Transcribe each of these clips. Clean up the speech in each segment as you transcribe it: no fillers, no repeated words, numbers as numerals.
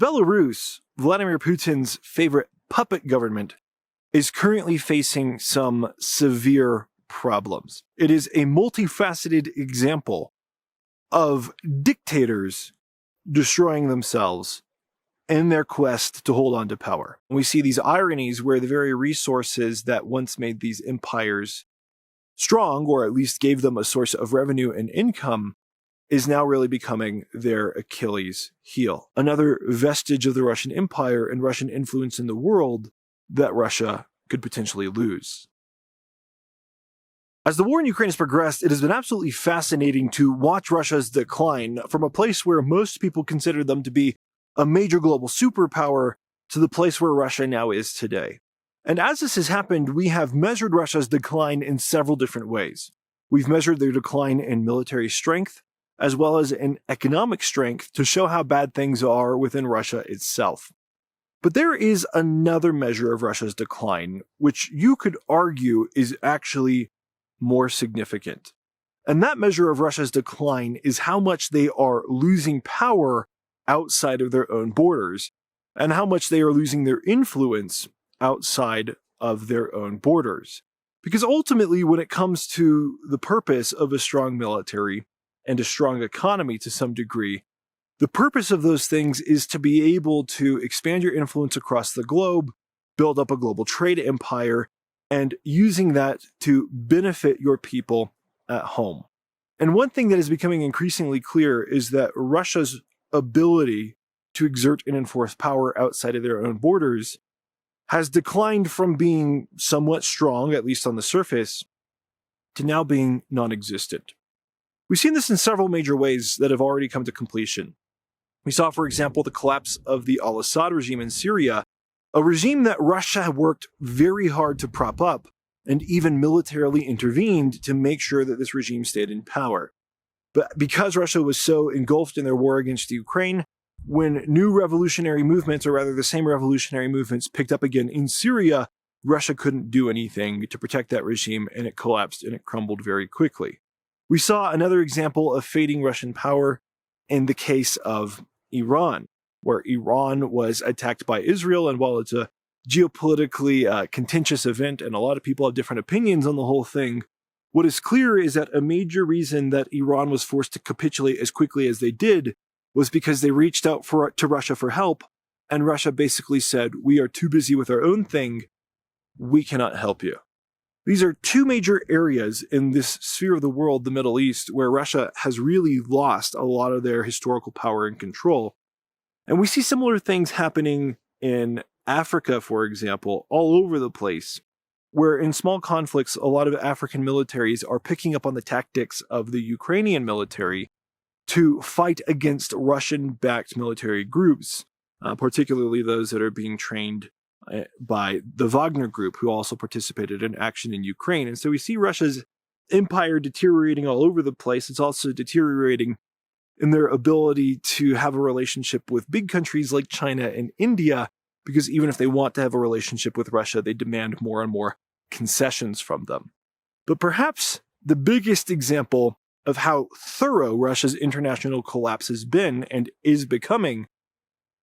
Belarus, Vladimir Putin's favorite puppet government, is currently facing some severe problems. It is a multifaceted example of dictators destroying themselves in their quest to hold on to power. We see these ironies where the very resources that once made these empires strong, or at least gave them a source of revenue and income, is now really becoming their Achilles heel. Another vestige of the Russian Empire and Russian influence in the world that Russia could potentially lose. As the war in Ukraine has progressed, it has been absolutely fascinating to watch Russia's decline from a place where most people consider them to be a major global superpower to the place where Russia now is today. And as this has happened, we have measured Russia's decline in several different ways. We've measured their decline in military strength, as well as in economic strength, to show how bad things are within Russia itself. But there is another measure of Russia's decline, which you could argue is actually more significant. And that measure of Russia's decline is how much they are losing power outside of their own borders, and how much they are losing their influence outside of their own borders. Because ultimately, when it comes to the purpose of a strong military and a strong economy to some degree, the purpose of those things is to be able to expand your influence across the globe, build up a global trade empire, and using that to benefit your people at home. And one thing that is becoming increasingly clear is that Russia's ability to exert and enforce power outside of their own borders has declined from being somewhat strong, at least on the surface, to now being non-existent. We've seen this in several major ways that have already come to completion. We saw, for example, the collapse of the al-Assad regime in Syria, a regime that Russia had worked very hard to prop up and even militarily intervened to make sure that this regime stayed in power. But because Russia was so engulfed in their war against Ukraine, when new revolutionary movements, or rather the same revolutionary movements, picked up again in Syria, Russia couldn't do anything to protect that regime, and it collapsed and it crumbled very quickly. We saw another example of fading Russian power in the case of Iran, where Iran was attacked by Israel, and while it's a geopolitically contentious event and a lot of people have different opinions on the whole thing, what is clear is that a major reason that Iran was forced to capitulate as quickly as they did was because they reached out to Russia for help, and Russia basically said, "We are too busy with our own thing, we cannot help you." These are two major areas in this sphere of the world, the Middle East, where Russia has really lost a lot of their historical power and control. And we see similar things happening in Africa, for example, all over the place, where in small conflicts, a lot of African militaries are picking up on the tactics of the Ukrainian military to fight against Russian-backed military groups, particularly those that are being trained by the Wagner Group, who also participated in action in Ukraine. And so we see Russia's empire deteriorating all over the place. It's also deteriorating in their ability to have a relationship with big countries like China and India, because even if they want to have a relationship with Russia, they demand more and more concessions from them. But perhaps the biggest example of how thorough Russia's international collapse has been and is becoming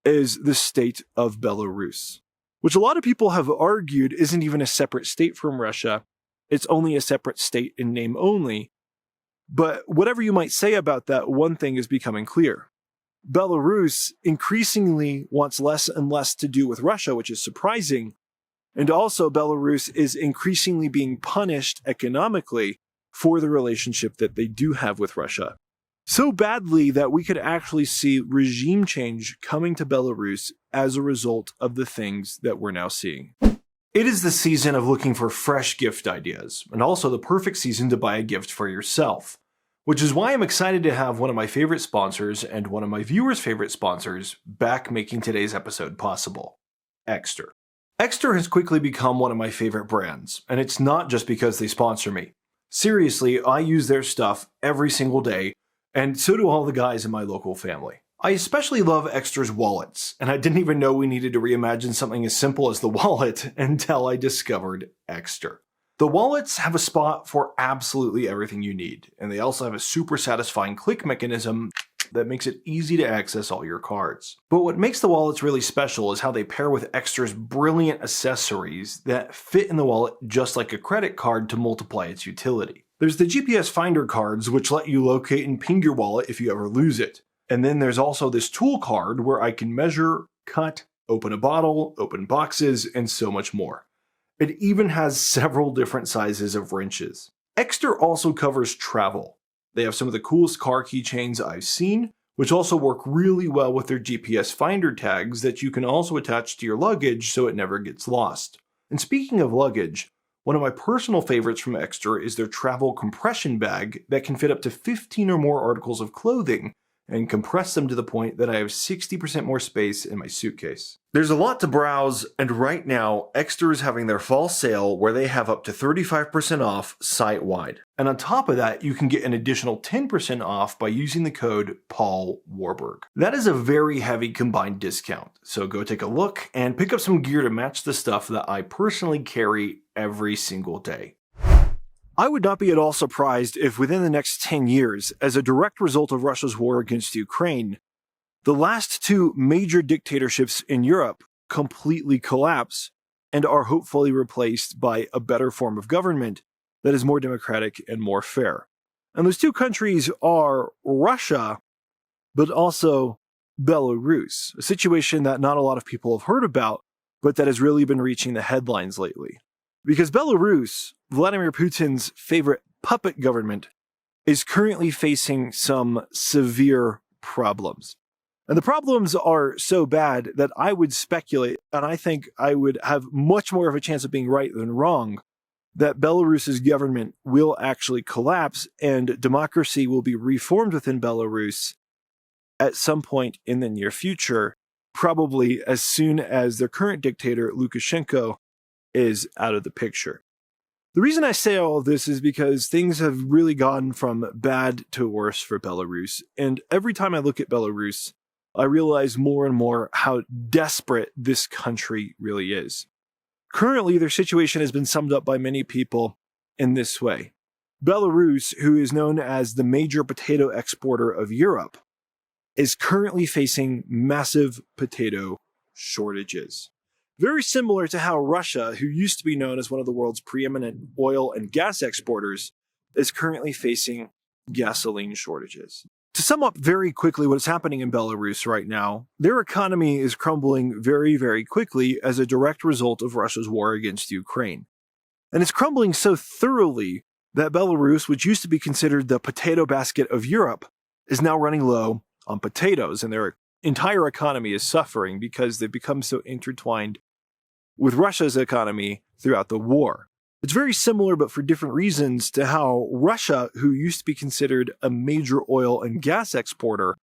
is the state of Belarus, which a lot of people have argued isn't even a separate state from Russia. It's only a separate state in name only. But whatever you might say about that, one thing is becoming clear. Belarus increasingly wants less and less to do with Russia, which is surprising. And also Belarus is increasingly being punished economically for the relationship that they do have with Russia. So badly that we could actually see regime change coming to Belarus as a result of the things that we're now seeing. It is the season of looking for fresh gift ideas, and also the perfect season to buy a gift for yourself. Which is why I'm excited to have one of my favorite sponsors and one of my viewers' favorite sponsors back making today's episode possible, Exter. Exter has quickly become one of my favorite brands, and it's not just because they sponsor me. Seriously, I use their stuff every single day, and so do all the guys in my local family. I especially love Exter's wallets, and I didn't even know we needed to reimagine something as simple as the wallet until I discovered Exter. The wallets have a spot for absolutely everything you need, and they also have a super satisfying click mechanism that makes it easy to access all your cards. But what makes the wallets really special is how they pair with Extra's brilliant accessories that fit in the wallet just like a credit card to multiply its utility. There's the GPS Finder cards, which let you locate and ping your wallet if you ever lose it. And then there's also this tool card where I can measure, cut, open a bottle, open boxes, and so much more. It even has several different sizes of wrenches. Extra also covers travel. They have some of the coolest car keychains I've seen, which also work really well with their GPS Finder tags that you can also attach to your luggage so it never gets lost. And speaking of luggage, one of my personal favorites from Extra is their travel compression bag that can fit up to 15 or more articles of clothing and compress them to the point that I have 60% more space in my suitcase. There's a lot to browse, and right now, Extra is having their fall sale where they have up to 35% off site-wide. And on top of that, you can get an additional 10% off by using the code Paul Warburg. That is a very heavy combined discount, so go take a look and pick up some gear to match the stuff that I personally carry every single day. I would not be at all surprised if within the next 10 years, as a direct result of Russia's war against Ukraine, the last two major dictatorships in Europe completely collapse and are hopefully replaced by a better form of government that is more democratic and more fair. And those two countries are Russia, but also Belarus, a situation that not a lot of people have heard about, but that has really been reaching the headlines lately. Because Belarus, Vladimir Putin's favorite puppet government, is currently facing some severe problems. And the problems are so bad that I would speculate, and I think I would have much more of a chance of being right than wrong, that Belarus's government will actually collapse and democracy will be reformed within Belarus at some point in the near future, probably as soon as their current dictator, Lukashenko, is out of the picture. The reason I say all of this is because things have really gone from bad to worse for Belarus, and every time I look at Belarus, I realize more and more how desperate this country really is. Currently, their situation has been summed up by many people in this way. Belarus, who is known as the major potato exporter of Europe, is currently facing massive potato shortages. Very similar to how Russia, who used to be known as one of the world's preeminent oil and gas exporters, is currently facing gasoline shortages. To sum up very quickly what is happening in Belarus right now, their economy is crumbling very, very quickly as a direct result of Russia's war against Ukraine. And it's crumbling so thoroughly that Belarus, which used to be considered the potato basket of Europe, is now running low on potatoes, and their entire economy is suffering because they've become so intertwined with Russia's economy throughout the war. It's very similar, but for different reasons, to how Russia, who used to be considered a major oil and gas exporter,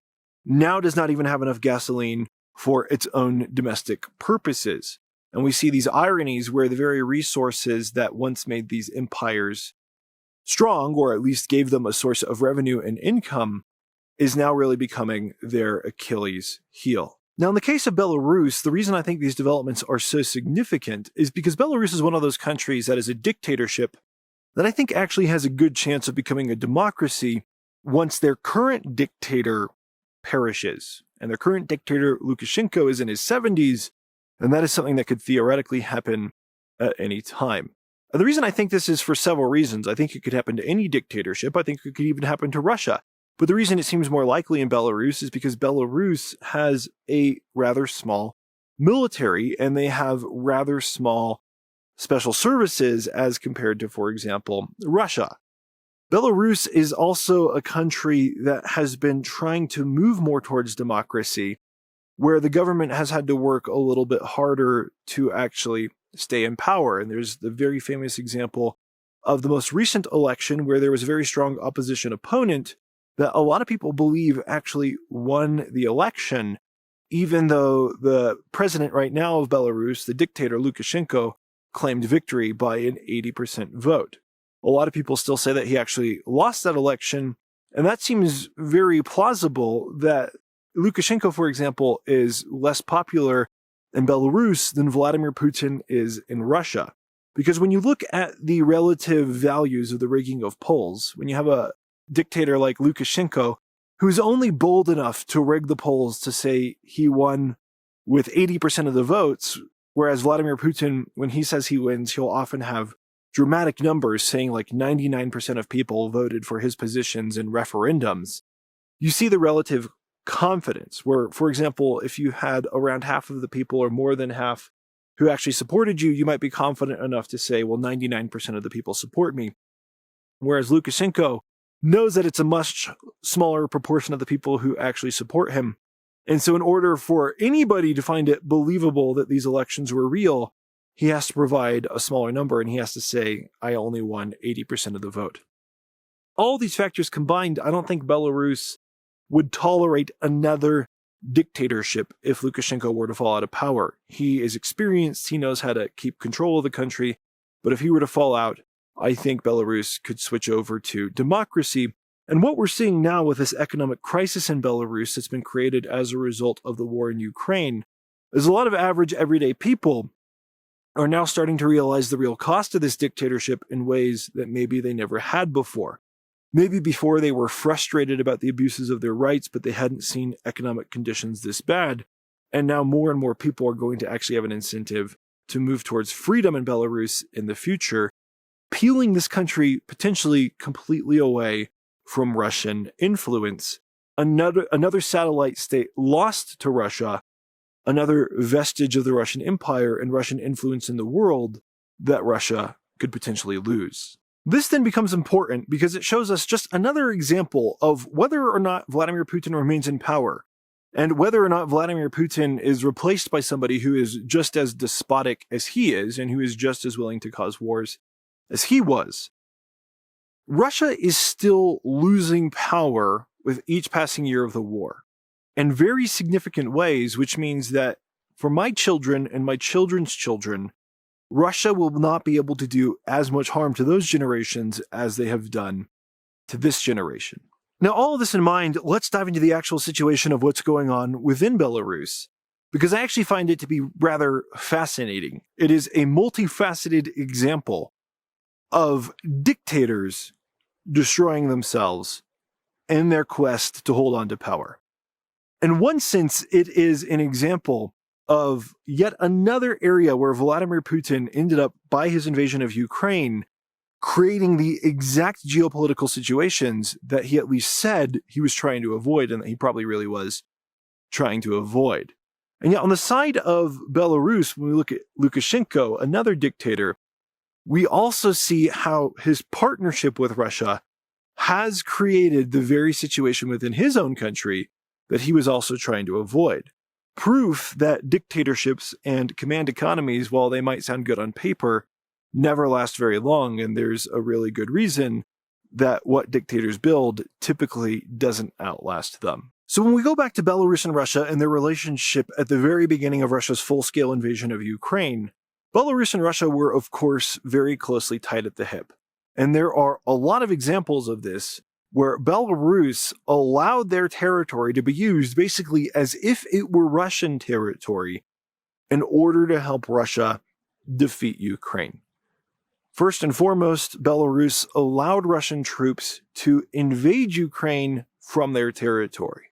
now does not even have enough gasoline for its own domestic purposes. And we see these ironies where the very resources that once made these empires strong, or at least gave them a source of revenue and income, is now really becoming their Achilles heel. Now, in the case of Belarus, the reason I think these developments are so significant is because Belarus is one of those countries that is a dictatorship that I think actually has a good chance of becoming a democracy once their current dictator perishes. And their current dictator, Lukashenko, is in his 70s, and that is something that could theoretically happen at any time. And the reason I think this is for several reasons. I think it could happen to any dictatorship. I think it could even happen to Russia. But the reason it seems more likely in Belarus is because Belarus has a rather small military, and they have rather small special services as compared to, for example, Russia. Belarus is also a country that has been trying to move more towards democracy, where the government has had to work a little bit harder to actually stay in power. And there's the very famous example of the most recent election where there was a very strong opposition opponent that a lot of people believe actually won the election, even though the president right now of Belarus, the dictator Lukashenko, claimed victory by an 80% vote. A lot of people still say that he actually lost that election, and that seems very plausible that Lukashenko, for example, is less popular in Belarus than Vladimir Putin is in Russia. Because when you look at the relative values of the rigging of polls, when you have a dictator like Lukashenko, who's only bold enough to rig the polls to say he won with 80% of the votes, whereas Vladimir Putin, when he says he wins, he'll often have dramatic numbers saying like 99% of people voted for his positions in referendums. You see the relative confidence where, for example, if you had around half of the people or more than half who actually supported you, you might be confident enough to say, well, 99% of the people support me. Whereas Lukashenko knows that it's a much smaller proportion of the people who actually support him. And so in order for anybody to find it believable that these elections were real, he has to provide a smaller number and he has to say, I only won 80% of the vote. All these factors combined, I don't think Belarus would tolerate another dictatorship if Lukashenko were to fall out of power. He is experienced, he knows how to keep control of the country, but if he were to fall out, I think Belarus could switch over to democracy. And what we're seeing now with this economic crisis in Belarus that's been created as a result of the war in Ukraine is a lot of average everyday people are now starting to realize the real cost of this dictatorship in ways that maybe they never had before. Maybe before they were frustrated about the abuses of their rights, but they hadn't seen economic conditions this bad. And now more and more people are going to actually have an incentive to move towards freedom in Belarus in the future, peeling this country potentially completely away from Russian influence. Another satellite state lost to Russia, another vestige of the Russian Empire and Russian influence in the world that Russia could potentially lose. This then becomes important because it shows us just another example of whether or not Vladimir Putin remains in power and whether or not Vladimir Putin is replaced by somebody who is just as despotic as he is and who is just as willing to cause wars as he was. Russia is still losing power with each passing year of the war in very significant ways, which means that for my children and my children's children, Russia will not be able to do as much harm to those generations as they have done to this generation. Now, all of this in mind, let's dive into the actual situation of what's going on within Belarus, because I actually find it to be rather fascinating. It is a multifaceted example of dictators destroying themselves in their quest to hold on to power. In one sense, it is an example of yet another area where Vladimir Putin ended up, by his invasion of Ukraine, creating the exact geopolitical situations that he at least said he was trying to avoid and that he probably really was trying to avoid. And yet on the side of Belarus, when we look at Lukashenko, another dictator, we also see how his partnership with Russia has created the very situation within his own country that he was also trying to avoid. Proof that dictatorships and command economies, while they might sound good on paper, never last very long, and there's a really good reason that what dictators build typically doesn't outlast them. So when we go back to Belarus and Russia and their relationship at the very beginning of Russia's full-scale invasion of Ukraine, Belarus and Russia were, of course, very closely tied at the hip. And there are a lot of examples of this where Belarus allowed their territory to be used basically as if it were Russian territory in order to help Russia defeat Ukraine. First and foremost, Belarus allowed Russian troops to invade Ukraine from their territory,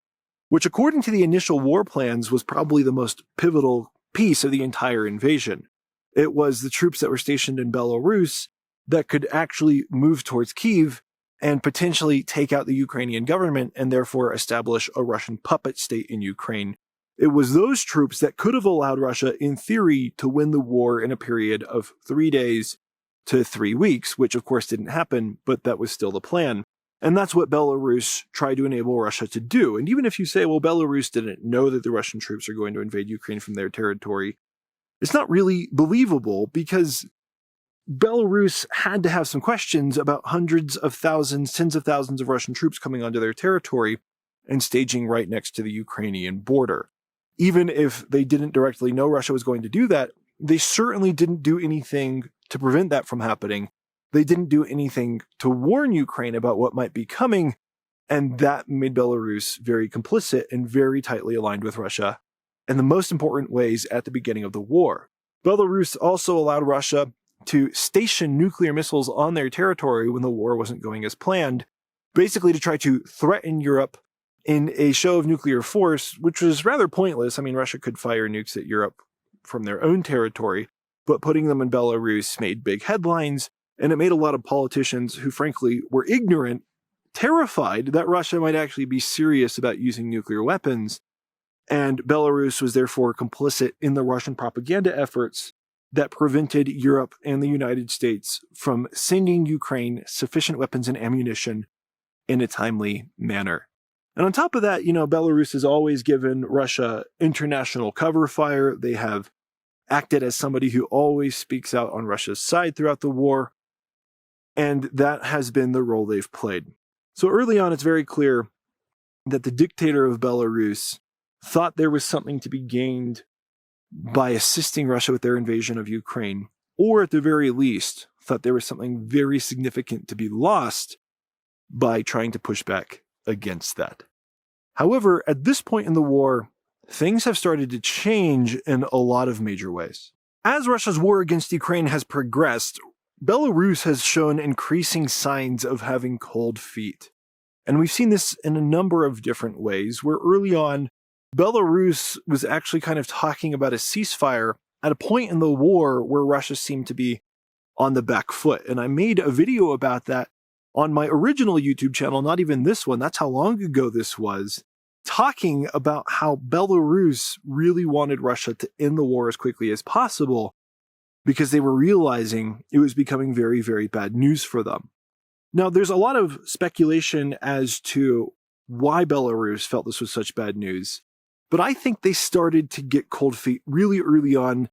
which according to the initial war plans was probably the most pivotal piece of the entire invasion. It was the troops that were stationed in Belarus that could actually move towards Kyiv and potentially take out the Ukrainian government and therefore establish a Russian puppet state in Ukraine. It was those troops that could have allowed Russia, in theory, to win the war in a period of 3 days to 3 weeks, which of course didn't happen, but that was still the plan. And that's what Belarus tried to enable Russia to do. And even if you say, well, Belarus didn't know that the Russian troops are going to invade Ukraine from their territory, it's not really believable because Belarus had to have some questions about hundreds of thousands, tens of thousands of Russian troops coming onto their territory and staging right next to the Ukrainian border. Even if they didn't directly know Russia was going to do that, they certainly didn't do anything to prevent that from happening. They didn't do anything to warn Ukraine about what might be coming, and that made Belarus very complicit and very tightly aligned with Russia in the most important ways at the beginning of the war. Belarus also allowed Russia to station nuclear missiles on their territory when the war wasn't going as planned, basically to try to threaten Europe in a show of nuclear force, which was rather pointless. I mean, Russia could fire nukes at Europe from their own territory, but putting them in Belarus made big headlines, and it made a lot of politicians who, frankly, were ignorant, terrified that Russia might actually be serious about using nuclear weapons, and Belarus was therefore complicit in the Russian propaganda efforts that prevented Europe and the United States from sending Ukraine sufficient weapons and ammunition in a timely manner. And on top of that, Belarus has always given Russia international cover fire. They have acted as somebody who always speaks out on Russia's side throughout the war, and that has been the role they've played. So early on, it's very clear that the dictator of Belarus thought there was something to be gained by assisting Russia with their invasion of Ukraine, or at the very least, thought there was something very significant to be lost by trying to push back against that. However, at this point in the war, things have started to change in a lot of major ways. As Russia's war against Ukraine has progressed, Belarus has shown increasing signs of having cold feet. And we've seen this in a number of different ways, where early on, Belarus was actually kind of talking about a ceasefire at a point in the war where Russia seemed to be on the back foot. And I made a video about that on my original YouTube channel, not even this one, that's how long ago this was, talking about how Belarus really wanted Russia to end the war as quickly as possible because they were realizing it was becoming very, very bad news for them. Now, there's a lot of speculation as to why Belarus felt this was such bad news, but I think they started to get cold feet really early on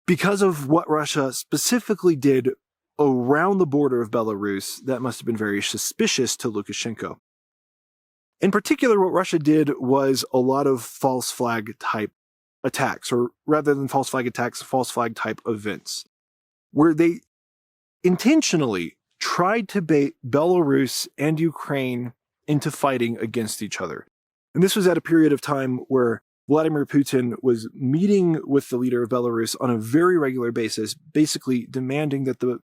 because of what Russia specifically did around the border of Belarus that must have been very suspicious to Lukashenko. In particular, what Russia did was a lot of false flag type attacks, or rather than false flag attacks, false flag type events, where they intentionally tried to bait Belarus and Ukraine into fighting against each other. And this was at a period of time where Vladimir Putin was meeting with the leader of Belarus on a very regular basis, basically demanding that the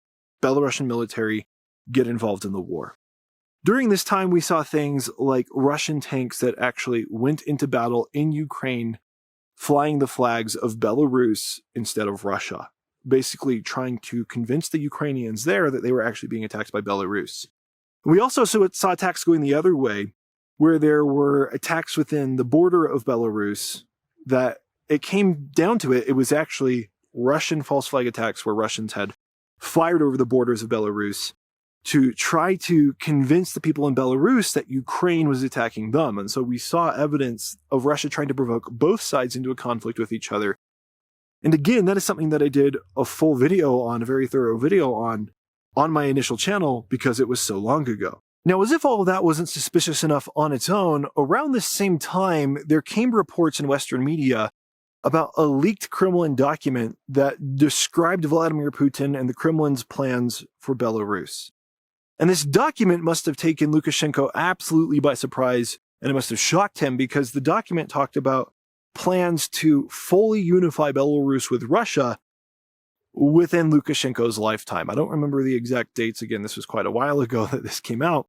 Belarusian military get involved in the war. During this time, we saw things like Russian tanks that actually went into battle in Ukraine, flying the flags of Belarus instead of Russia, basically trying to convince the Ukrainians there that they were actually being attacked by Belarus. We also saw attacks going the other way, where there were attacks within the border of Belarus that it came down to it was actually Russian false flag attacks where Russians had fired over the borders of Belarus to try to convince the people in Belarus that Ukraine was attacking them. And so we saw evidence of Russia trying to provoke both sides into a conflict with each other. And again, that is something that I did a full video on, a very thorough video on my initial channel because it was so long ago. Now, as if all of that wasn't suspicious enough on its own, around this same time, there came reports in Western media about a leaked Kremlin document that described Vladimir Putin and the Kremlin's plans for Belarus. And this document must have taken Lukashenko absolutely by surprise, and it must have shocked him because the document talked about plans to fully unify Belarus with Russia within Lukashenko's lifetime. I don't remember the exact dates. Again, this was quite a while ago that this came out.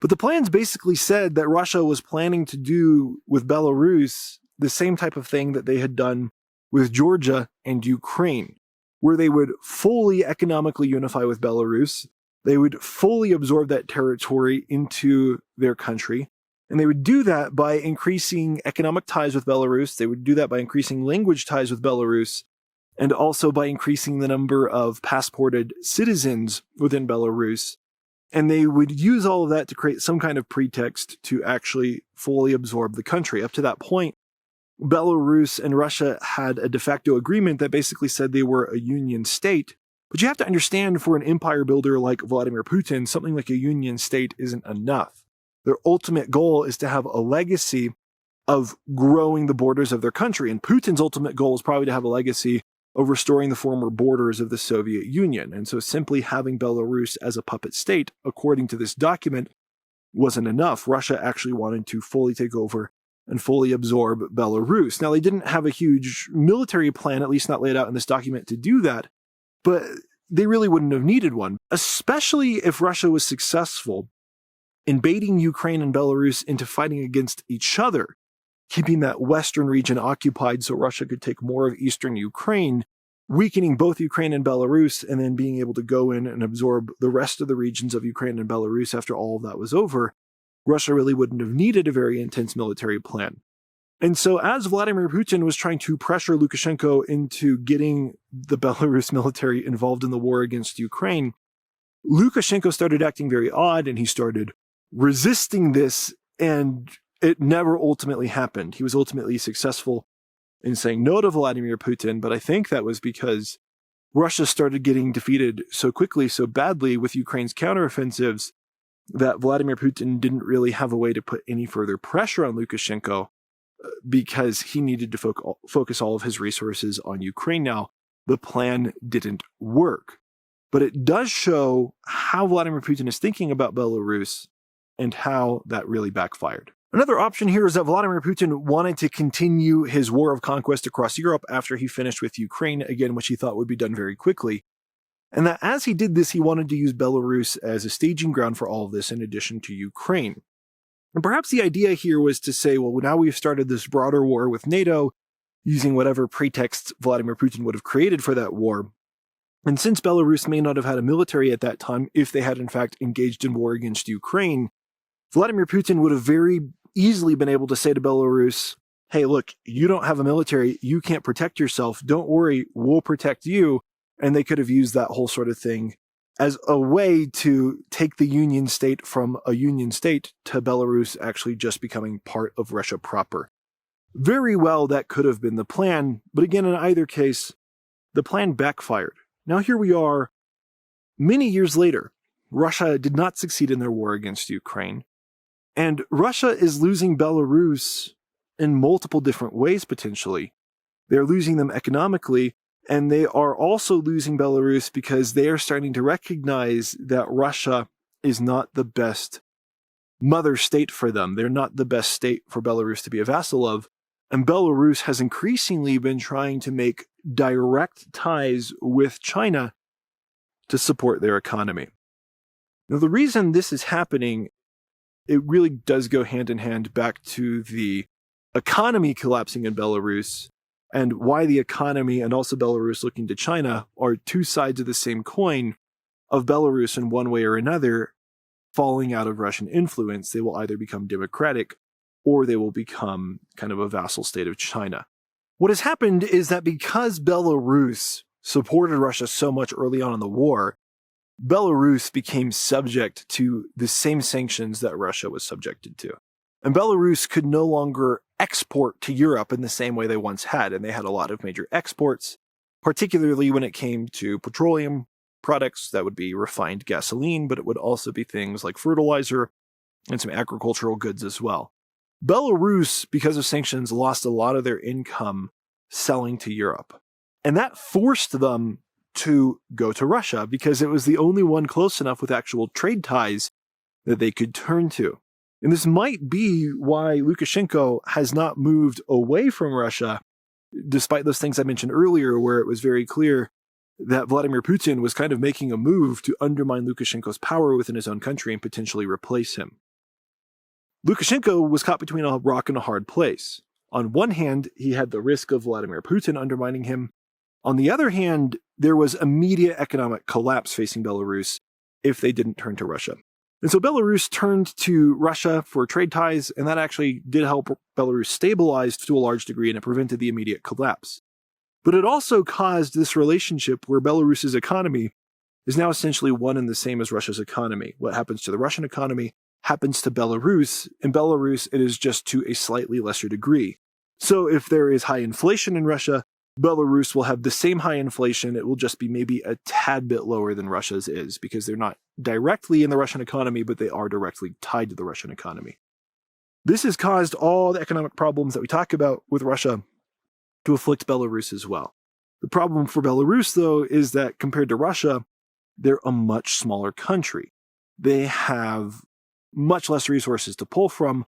But the plans basically said that Russia was planning to do with Belarus the same type of thing that they had done with Georgia and Ukraine, where they would fully economically unify with Belarus. They would fully absorb that territory into their country. And they would do that by increasing economic ties with Belarus. They would do that by increasing language ties with Belarus, and also by increasing the number of passported citizens within Belarus. And they would use all of that to create some kind of pretext to actually fully absorb the country. Up to that point, Belarus and Russia had a de facto agreement that basically said they were a union state. But you have to understand, for an empire builder like Vladimir Putin, something like a union state isn't enough. Their ultimate goal is to have a legacy of growing the borders of their country. And Putin's ultimate goal is probably to have a legacy of restoring the former borders of the Soviet Union. And so simply having Belarus as a puppet state, according to this document, wasn't enough. Russia actually wanted to fully take over and fully absorb Belarus. Now, they didn't have a huge military plan, at least not laid out in this document, to do that, but they really wouldn't have needed one, especially if Russia was successful invading Ukraine and Belarus into fighting against each other, keeping that western region occupied so Russia could take more of eastern Ukraine, weakening both Ukraine and Belarus, and then being able to go in and absorb the rest of the regions of Ukraine and Belarus after all of that was over, Russia really wouldn't have needed a very intense military plan. And so as Vladimir Putin was trying to pressure Lukashenko into getting the Belarus military involved in the war against Ukraine, Lukashenko started acting very odd and he started resisting this, and it never ultimately happened. He was ultimately successful in saying no to Vladimir Putin, but I think that was because Russia started getting defeated so quickly, so badly with Ukraine's counteroffensives that Vladimir Putin didn't really have a way to put any further pressure on Lukashenko because he needed to focus all of his resources on Ukraine now. The plan didn't work. But it does show how Vladimir Putin is thinking about Belarus and how that really backfired. Another option here is that Vladimir Putin wanted to continue his war of conquest across Europe after he finished with Ukraine, again, which he thought would be done very quickly. And that as he did this, he wanted to use Belarus as a staging ground for all of this in addition to Ukraine. And perhaps the idea here was to say, well, now we've started this broader war with NATO, using whatever pretexts Vladimir Putin would have created for that war. And since Belarus may not have had a military at that time, if they had in fact engaged in war against Ukraine, Vladimir Putin would have very easily been able to say to Belarus, hey, look, you don't have a military, you can't protect yourself, don't worry, we'll protect you. And they could have used that whole sort of thing as a way to take the Union state from a Union state to Belarus actually just becoming part of Russia proper. Very well, that could have been the plan, but again, in either case, the plan backfired. Now here we are, many years later. Russia did not succeed in their war against Ukraine, and Russia is losing Belarus in multiple different ways, potentially. They're losing them economically, and they are also losing Belarus because they are starting to recognize that Russia is not the best mother state for them. They're not the best state for Belarus to be a vassal of. And Belarus has increasingly been trying to make direct ties with China to support their economy. Now, the reason this is happening, it really does go hand in hand back to the economy collapsing in Belarus, and why the economy and also Belarus looking to China are two sides of the same coin of Belarus in one way or another falling out of Russian influence. They will either become democratic or they will become kind of a vassal state of China. What has happened is that because Belarus supported Russia so much early on in the war, Belarus became subject to the same sanctions that Russia was subjected to. And Belarus could no longer export to Europe in the same way they once had, and they had a lot of major exports, particularly when it came to petroleum products. That would be refined gasoline, but it would also be things like fertilizer and some agricultural goods as well. Belarus, because of sanctions, lost a lot of their income selling to Europe. And that forced them to go to Russia because it was the only one close enough with actual trade ties that they could turn to. And this might be why Lukashenko has not moved away from Russia, despite those things I mentioned earlier, where it was very clear that Vladimir Putin was kind of making a move to undermine Lukashenko's power within his own country and potentially replace him. Lukashenko was caught between a rock and a hard place. On one hand, he had the risk of Vladimir Putin undermining him. On the other hand, there was immediate economic collapse facing Belarus if they didn't turn to Russia. And so Belarus turned to Russia for trade ties, and that actually did help Belarus stabilize to a large degree, and it prevented the immediate collapse. But it also caused this relationship where Belarus's economy is now essentially one and the same as Russia's economy. What happens to the Russian economy happens to Belarus. In Belarus, it is just to a slightly lesser degree. So if there is high inflation in Russia, Belarus will have the same high inflation. It will just be maybe a tad bit lower than Russia's is because they're not directly in the Russian economy, but they are directly tied to the Russian economy. This has caused all the economic problems that we talk about with Russia to afflict Belarus as well. The problem for Belarus, though, is that compared to Russia, they're a much smaller country. They have much less resources to pull from,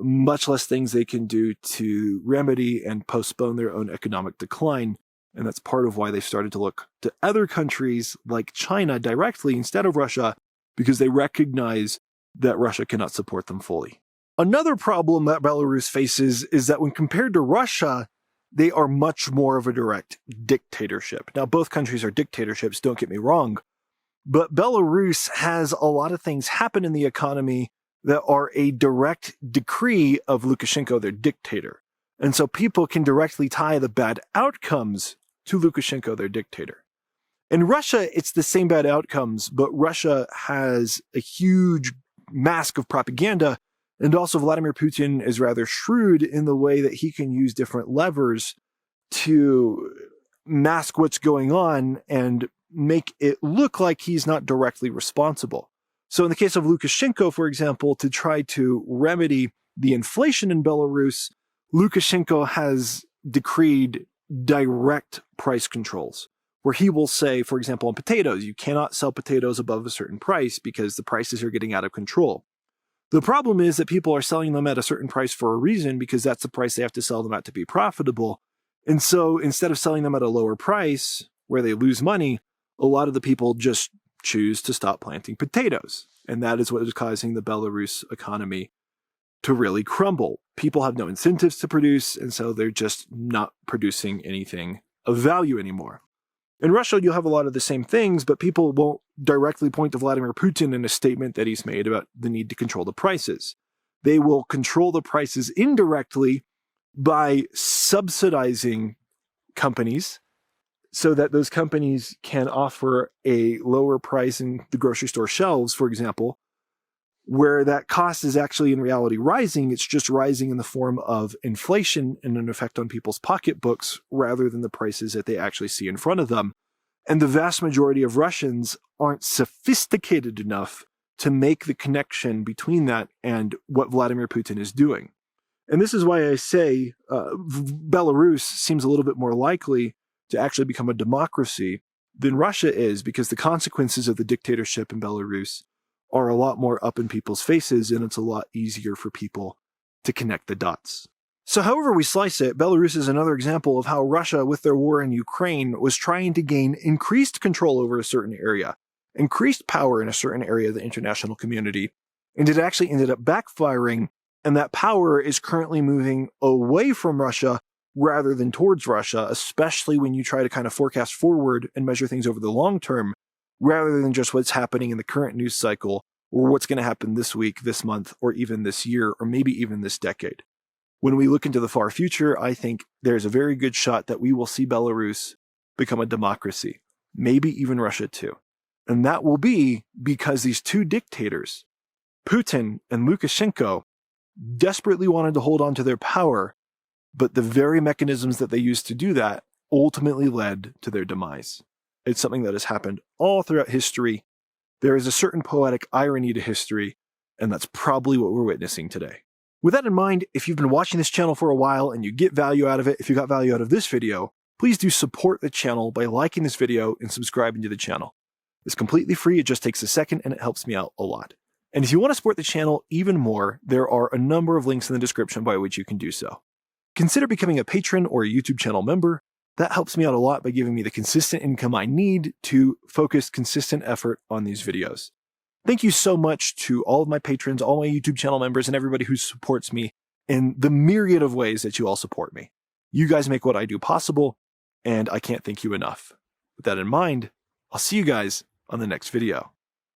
much less things they can do to remedy and postpone their own economic decline. And that's part of why they started to look to other countries like China directly instead of Russia, because they recognize that Russia cannot support them fully. Another problem that Belarus faces is that when compared to Russia, they are much more of a direct dictatorship. Now, both countries are dictatorships, don't get me wrong, but Belarus has a lot of things happen in the economy that are a direct decree of Lukashenko, their dictator. And so people can directly tie the bad outcomes to Lukashenko, their dictator. In Russia, it's the same bad outcomes, but Russia has a huge mask of propaganda, and also Vladimir Putin is rather shrewd in the way that he can use different levers to mask what's going on and make it look like he's not directly responsible. So in the case of Lukashenko, for example, to try to remedy the inflation in Belarus, Lukashenko has decreed direct price controls, where he will say, for example, on potatoes, you cannot sell potatoes above a certain price because the prices are getting out of control. The problem is that people are selling them at a certain price for a reason, because that's the price they have to sell them at to be profitable. And so instead of selling them at a lower price where they lose money, a lot of the people just choose to stop planting potatoes. And that is what is causing the Belarus economy to really crumble. People have no incentives to produce, and so they're just not producing anything of value anymore. In Russia, you'll have a lot of the same things, but people won't directly point to Vladimir Putin in a statement that he's made about the need to control the prices. They will control the prices indirectly by subsidizing companies so that those companies can offer a lower price in the grocery store shelves, for example, where that cost is actually in reality rising. It's just rising in the form of inflation and an effect on people's pocketbooks rather than the prices that they actually see in front of them. And the vast majority of Russians aren't sophisticated enough to make the connection between that and what Vladimir Putin is doing. And this is why I say Belarus seems a little bit more likely to actually become a democracy than Russia is, because the consequences of the dictatorship in Belarus are a lot more up in people's faces, and it's a lot easier for people to connect the dots. So however we slice it, Belarus is another example of how Russia, with their war in Ukraine, was trying to gain increased control over a certain area, increased power in a certain area of the international community, and it actually ended up backfiring, and that power is currently moving away from Russia rather than towards Russia, especially when you try to kind of forecast forward and measure things over the long term, rather than just what's happening in the current news cycle, or what's going to happen this week, this month, or even this year, or maybe even this decade. When we look into the far future, I think there's a very good shot that we will see Belarus become a democracy, maybe even Russia too. And that will be because these two dictators, Putin and Lukashenko, desperately wanted to hold on to their power, but the very mechanisms that they used to do that ultimately led to their demise. It's something that has happened all throughout history. There is a certain poetic irony to history, and that's probably what we're witnessing today. With that in mind, if you've been watching this channel for a while and you get value out of it, if you got value out of this video, please do support the channel by liking this video and subscribing to the channel. It's completely free, it just takes a second, and it helps me out a lot. And if you want to support the channel even more, there are a number of links in the description by which you can do so. Consider becoming a patron or a YouTube channel member. That helps me out a lot by giving me the consistent income I need to focus consistent effort on these videos. Thank you so much to all of my patrons, all my YouTube channel members, and everybody who supports me in the myriad of ways that you all support me. You guys make what I do possible, and I can't thank you enough. With that in mind, I'll see you guys on the next video.